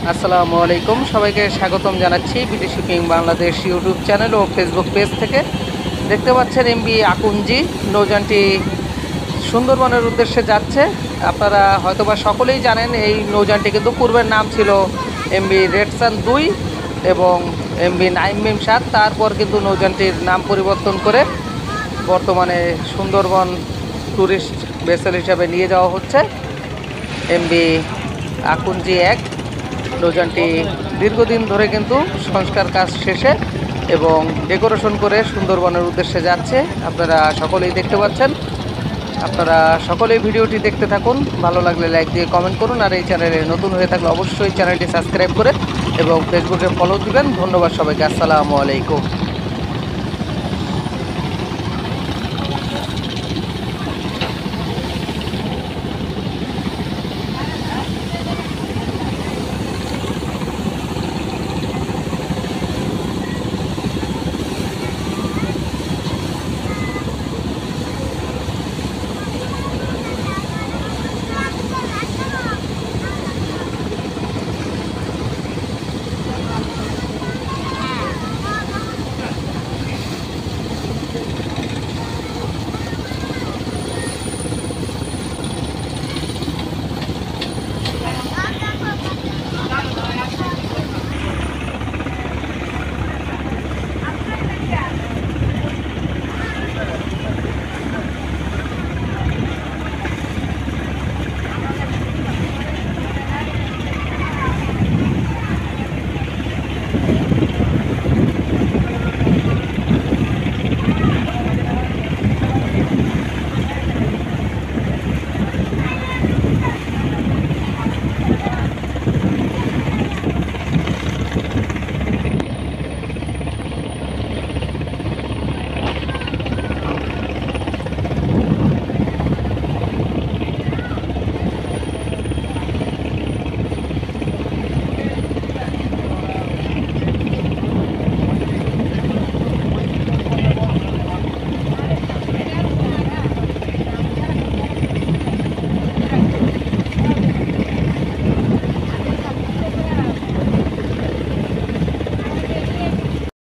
আসসালামু আলাইকুম, সবাইকে স্বাগতম জানাচ্ছি BD shipping Bangladesh YouTube channel ও ফেসবুক পেজ থেকে। দেখতে পাচ্ছেন এমবি আকুঞ্জি নৌযানটি সুন্দরবনের উদ্দেশ্যে যাচ্ছে। আপনারা হয়তোবা সকলেই জানেন এই নৌযানটি কিন্তু পূর্বের নাম ছিল এমবি রেডসান 2 এবং এমবি নাইম 7। তারপর কিন্তু নৌযানটির নাম পরিবর্তন করে বর্তমানে সুন্দরবন ট্যুরিস্ট ভেসেল হিসাবে নিয়ে যাওয়া হচ্ছে এমবি আকুঞ্জি 1। নৌযানটি দীর্ঘদিন ধরে কিন্তু সংস্কার কাজ শেষে এবং ডেকোরেশন করে সুন্দরবনের উদ্দেশ্যে যাচ্ছে। আপনারা সকলেই দেখতে পাচ্ছেন। আপনারা সকলেই ভিডিওটি দেখতে থাকুন। ভালো লাগলে লাইক দিয়ে কমেন্ট করুন, আর এই চ্যানেলে নতুন হয়ে থাকলে অবশ্যই চ্যানেলটি সাবস্ক্রাইব করে এবং ফেসবুকে ফলো দিবেন। ধন্যবাদ সবাইকে। আসসালামু আলাইকুম।